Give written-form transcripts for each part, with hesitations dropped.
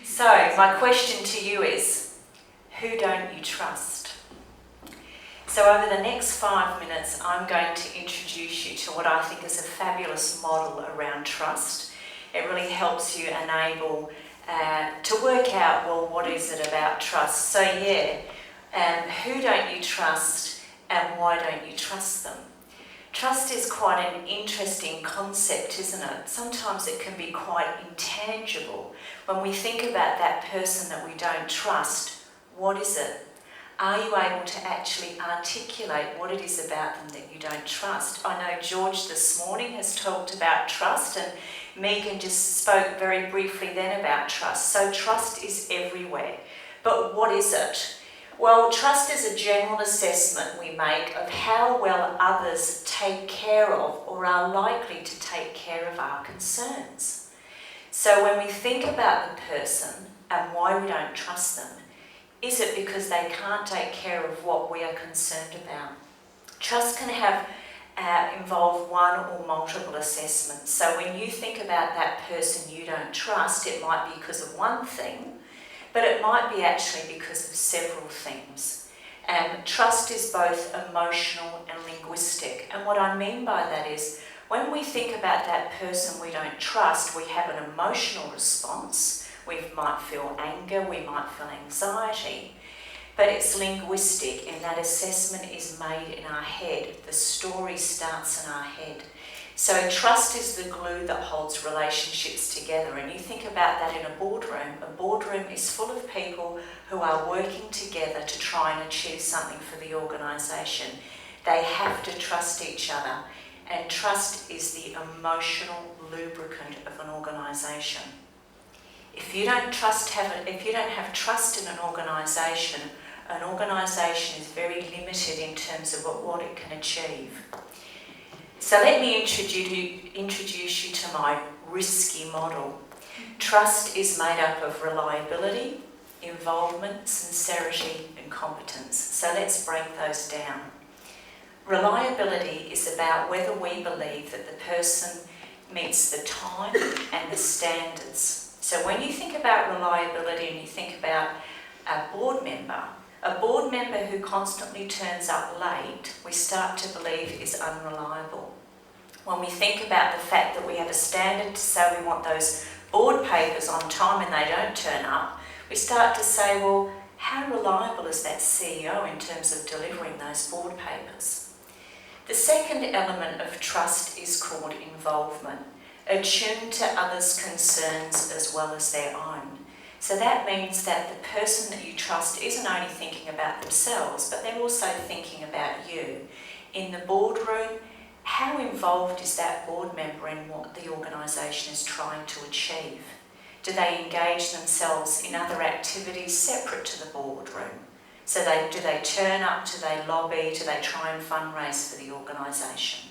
So, my question to you is, who don't you trust? So over the next 5 minutes, I'm going to introduce you to what I think is a fabulous model around trust. It really helps you enable to work out, well, what is it about trust? So who don't you trust and why don't you trust them? Trust is quite an interesting concept, isn't it? Sometimes it can be quite intangible. When we think about that person that we don't trust, what is it? Are you able to actually articulate what it is about them that you don't trust? I know George this morning has talked about trust, and Megan just spoke very briefly then about trust. So trust is everywhere. But what is it? Well, trust is a general assessment we make of how well others take care of or are likely to take care of our concerns. So when we think about the person and why we don't trust them, is it because they can't take care of what we are concerned about? Trust can involve one or multiple assessments. So when you think about that person you don't trust, it might be because of one thing, but it might be actually because of several things. Trust is both emotional and linguistic. And what I mean by that is, when we think about that person we don't trust, we have an emotional response. We might feel anger, we might feel anxiety, but it's linguistic, and that assessment is made in our head. The story starts in our head. So trust is the glue that holds relationships together. And you think about that in a boardroom. A boardroom is full of people who are working together to try and achieve something for the organisation. They have to trust each other, and trust is the emotional lubricant of an organisation. If you don't have trust in an organisation is very limited in terms of what it can achieve. So let me introduce you to my risky model. Trust is made up of reliability, involvement, sincerity, and competence. So let's break those down. Reliability is about whether we believe that the person meets the time and the standards. So when you think about reliability and you think about a board member who constantly turns up late, we start to believe is unreliable. When we think about the fact that we have a standard to say we want those board papers on time and they don't turn up, we start to say, well, how reliable is that CEO in terms of delivering those board papers? The second element of trust is called involvement, attuned to others' concerns as well as their own. So that means that the person that you trust isn't only thinking about themselves, but they're also thinking about you. In the boardroom, how involved is that board member in what the organisation is trying to achieve? Do they engage themselves in other activities separate to the boardroom? So do they turn up, do they lobby, do they try and fundraise for the organisation?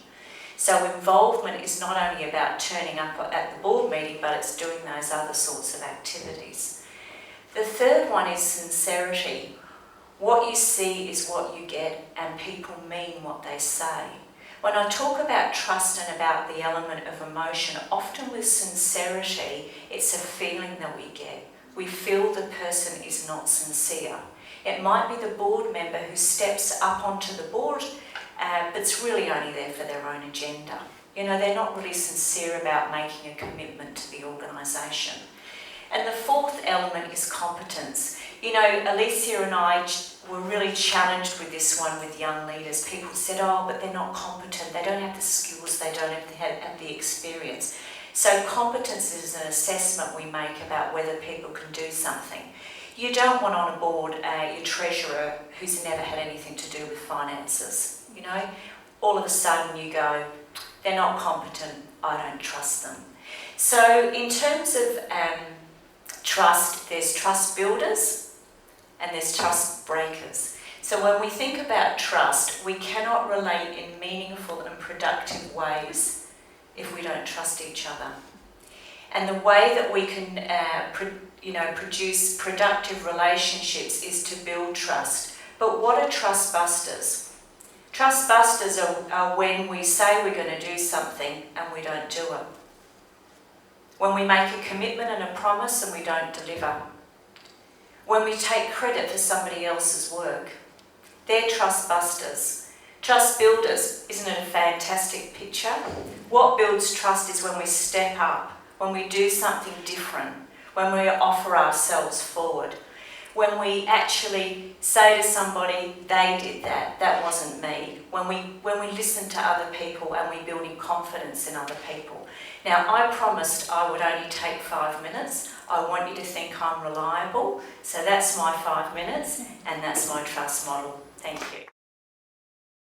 So involvement is not only about turning up at the board meeting, but it's doing those other sorts of activities. The third one is sincerity. What you see is what you get, and people mean what they say. When I talk about trust and about the element of emotion, often with sincerity, it's a feeling that we get. We feel the person is not sincere. It might be the board member who steps up onto the board, but's really only there for their own agenda. You know, they're not really sincere about making a commitment to the organisation. And the fourth element is competence. You know, Alicia and I were really challenged with this one with young leaders. People said, oh, but they're not competent, they don't have the skills, they don't have the experience. So competence is an assessment we make about whether people can do something. You don't want on a board your treasurer who's never had anything to do with finances. You know, all of a sudden you go, they're not competent, I don't trust them. So in terms of trust, there's trust builders and there's trust breakers. So when we think about trust, we cannot relate in meaningful and productive ways if we don't trust each other. And the way that we can produce productive relationships is to build trust. But what are trust busters? Trust busters are when we say we're going to do something and we don't do it. When we make a commitment and a promise and we don't deliver. When we take credit for somebody else's work. They're trust busters. Trust builders, isn't it a fantastic picture? What builds trust is when we step up, when we do something different, when we offer ourselves forward, when we actually say to somebody, they did that, that wasn't me, when we listen to other people and we build in confidence in other people. Now, I promised I would only take 5 minutes. I want you to think I'm reliable, so that's my 5 minutes and that's my trust model. Thank you.